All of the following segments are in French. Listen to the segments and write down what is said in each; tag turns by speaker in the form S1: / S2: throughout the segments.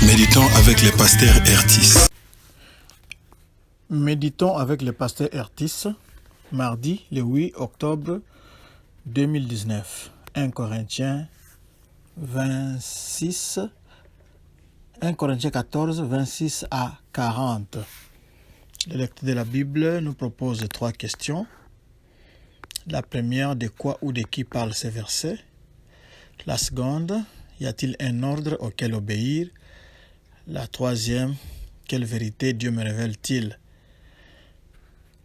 S1: Méditons avec le pasteur Ertis.
S2: Méditons avec le pasteur Ertis, mardi le 8 octobre 2019. 1 Corinthiens 26, 1 Corinthiens 14, 26 à 40. Le lecteur de la Bible nous propose 3 questions. La première, de quoi ou de qui parlent ces versets? La seconde, y a-t-il un ordre auquel obéir? La troisième, quelle vérité Dieu me révèle-t-il?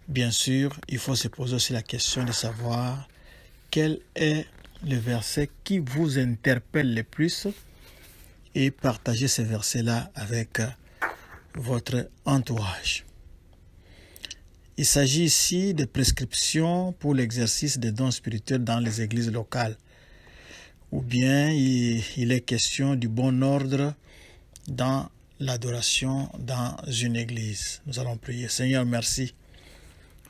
S2: Bien sûr, il faut se poser aussi la question de savoir quel est le verset qui vous interpelle le plus et partager ces versets-là avec votre entourage. Il s'agit ici de prescriptions pour l'exercice des dons spirituels dans les églises locales. Ou bien il est question du bon ordre dans l'adoration dans une église. Nous allons prier. Seigneur, merci.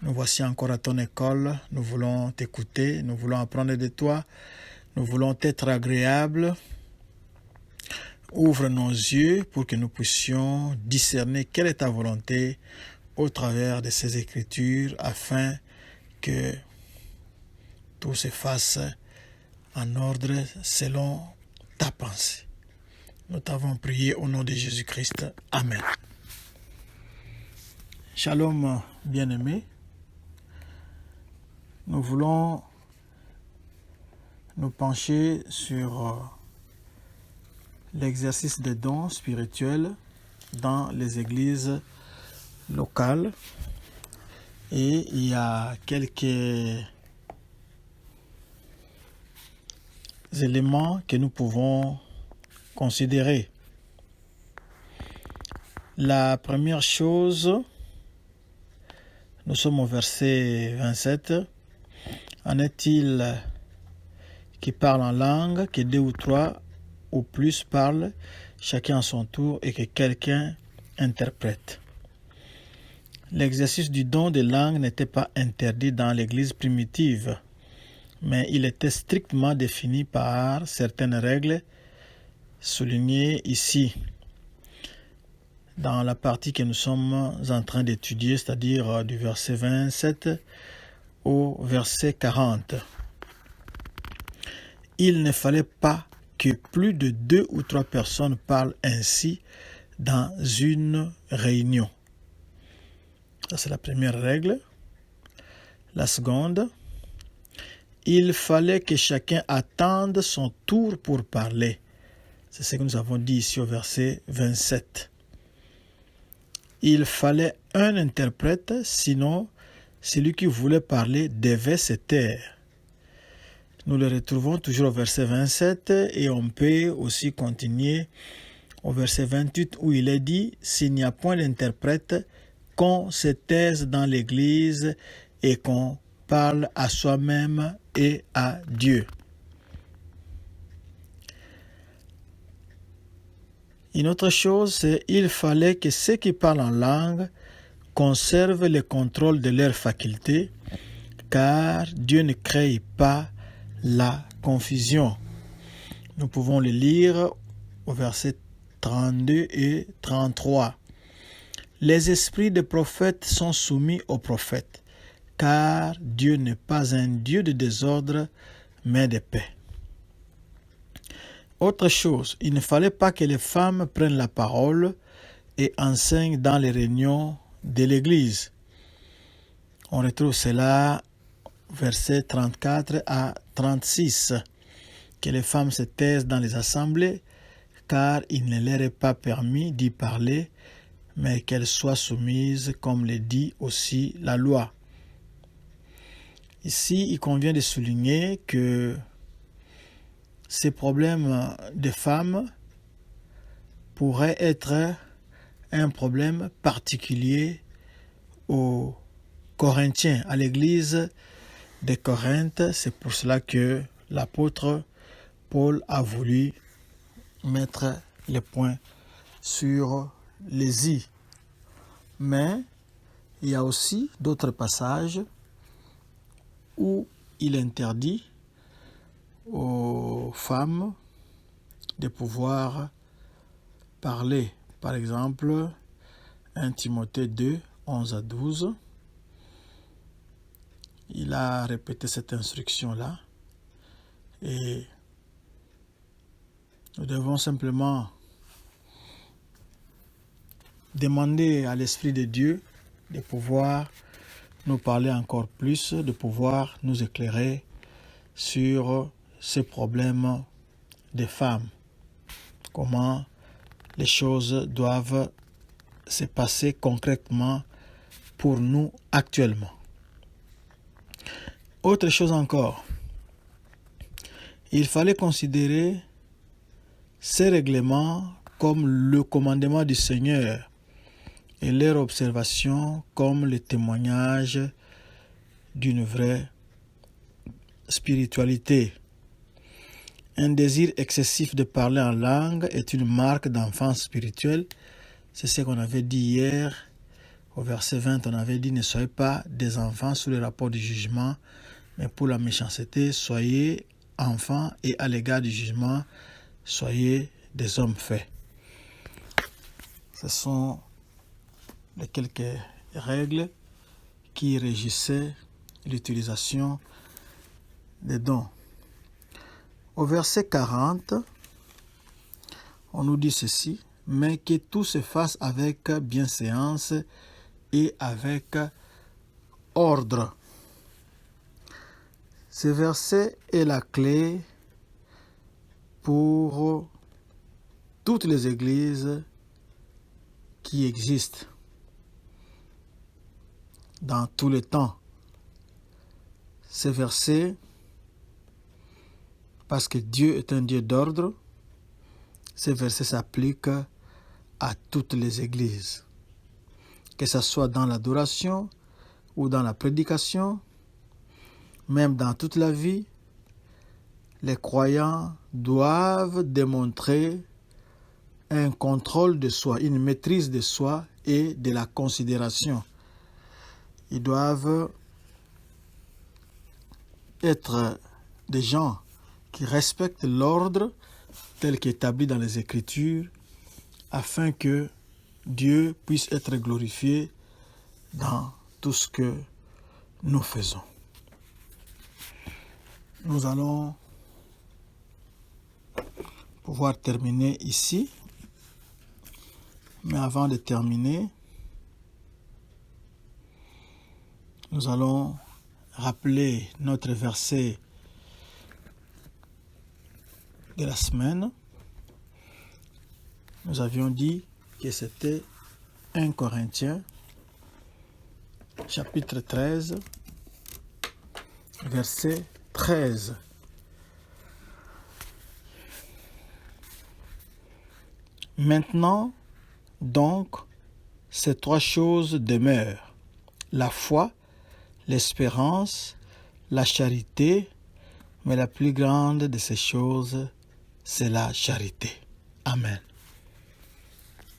S2: Nous voici encore à ton école. Nous voulons t'écouter. Nous voulons apprendre de toi. Nous voulons être agréables. Ouvre nos yeux pour que nous puissions discerner quelle est ta volonté au travers de ces Écritures afin que tout se fasse en ordre selon ta pensée. Nous t'avons prié au nom de Jésus-Christ. Amen. Shalom, bien-aimés. Nous voulons nous pencher sur l'exercice des dons spirituels dans les églises locales. Et il y a quelques éléments que nous pouvons considérer. La première chose, nous sommes au verset 27. En est-il qui parle en langue, que 2 ou 3 ou plus parlent, chacun à son tour, et que quelqu'un interprète? L'exercice du don de langue n'était pas interdit dans l'Église primitive, mais il était strictement défini par certaines règles soulignées ici, dans la partie que nous sommes en train d'étudier, c'est-à-dire du verset 27 au verset 40. Il ne fallait pas que plus de 2 ou 3 personnes parlent ainsi dans une réunion. Ça, c'est la première règle. La seconde, il fallait que chacun attende son tour pour parler. C'est ce que nous avons dit ici au verset 27. Il fallait un interprète, sinon celui qui voulait parler devait se taire. Nous le retrouvons toujours au verset 27 et on peut aussi continuer au verset 28 où il est dit « S'il n'y a point d'interprète, qu'on se taise dans l'église et qu'on parle à soi-même et à Dieu. » Une autre chose, c'est qu'il fallait que ceux qui parlent en langue conservent le contrôle de leurs facultés, car Dieu ne crée pas la confusion. Nous pouvons le lire au verset 32 et 33. Les esprits des prophètes sont soumis aux prophètes, car Dieu n'est pas un Dieu de désordre, mais de paix. Autre chose, il ne fallait pas que les femmes prennent la parole et enseignent dans les réunions de l'Église. On retrouve cela versets 34 à 36. Que les femmes se taisent dans les assemblées, car il ne leur est pas permis d'y parler, mais qu'elles soient soumises, comme le dit aussi la loi. Ici, il convient de souligner que ces problèmes des femmes pourraient être un problème particulier aux Corinthiens, à l'église de Corinthe. C'est pour cela que l'apôtre Paul a voulu mettre le point sur les i. Mais il y a aussi d'autres passages où il interdit aux femmes de pouvoir parlé, par exemple, 1 Timothée 2, 11 à 12. Il a répété cette instruction-là. Et nous devons simplement demander à l'Esprit de Dieu de pouvoir nous parler encore plus, de pouvoir nous éclairer sur ces problèmes des femmes. Comment les choses doivent se passer concrètement pour nous actuellement. Autre chose encore, il fallait considérer ces règlements comme le commandement du Seigneur et leur observation comme le témoignage d'une vraie spiritualité. Un désir excessif de parler en langue est une marque d'enfance spirituelle. C'est ce qu'on avait dit hier. Au verset 20, on avait dit « Ne soyez pas des enfants sous le rapport du jugement, mais pour la méchanceté, soyez enfants et à l'égard du jugement, soyez des hommes faits. » Ce sont les quelques règles qui régissaient l'utilisation des dons. Au verset 40, on nous dit ceci, « Mais que tout se fasse avec bienséance et avec ordre. » Ce verset est la clé pour toutes les églises qui existent dans tous les temps. Ce verset, parce que Dieu est un Dieu d'ordre, ce verset s'applique à toutes les églises. Que ce soit dans l'adoration ou dans la prédication, même dans toute la vie, les croyants doivent démontrer un contrôle de soi, une maîtrise de soi et de la considération. Ils doivent être des gens qui respectent l'ordre tel qu'établi dans les Écritures afin que Dieu puisse être glorifié dans tout ce que nous faisons. Nous allons pouvoir terminer ici. Mais avant de terminer, nous allons rappeler notre verset de la semaine. Nous avions dit que c'était 1 Corinthiens, chapitre 13, verset 13. Maintenant, donc, ces trois choses demeurent, la foi, l'espérance, la charité, mais la plus grande de ces choses, c'est la charité. Amen.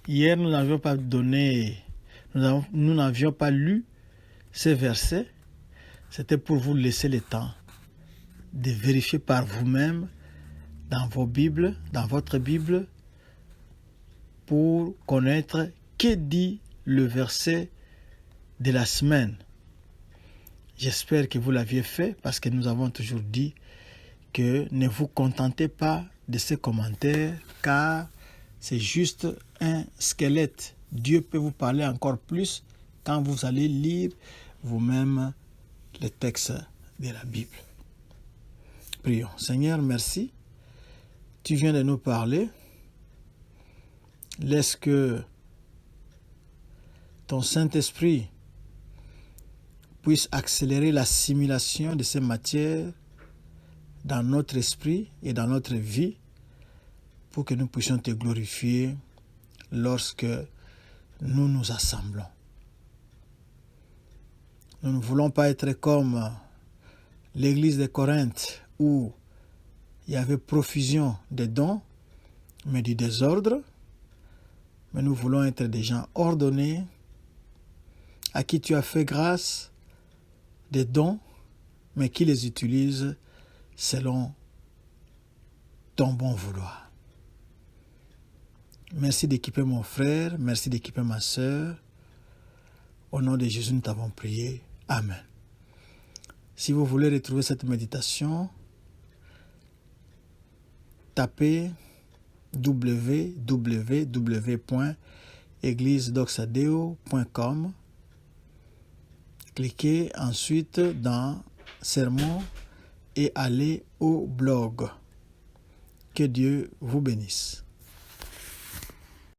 S2: Hier, nous n'avions pas lu ces versets. C'était pour vous laisser le temps de vérifier par vous-même dans vos Bibles, dans votre Bible, pour connaître que dit le verset de la semaine. J'espère que vous l'aviez fait parce que nous avons toujours dit que ne vous contentez pas de ces commentaires car c'est juste un squelette. Dieu peut vous parler encore plus quand vous allez lire vous-même les textes de la Bible. Prions. Seigneur, merci. Tu viens de nous parler. Laisse que ton Saint-Esprit puisse accélérer l'assimilation de ces matières dans notre esprit et dans notre vie pour que nous puissions te glorifier lorsque nous nous assemblons. Nous ne voulons pas être comme l'église de Corinthe où il y avait profusion de dons, mais du désordre. Mais nous voulons être des gens ordonnés, à qui tu as fait grâce, des dons, mais qui les utilisent selon ton bon vouloir. Merci d'équiper mon frère, merci d'équiper ma sœur. Au nom de Jésus, nous t'avons prié. Amen. Si vous voulez retrouver cette méditation, tapez www.églisedoxadeo.com. Cliquez ensuite dans Sermons et allez au blog. Que Dieu vous bénisse.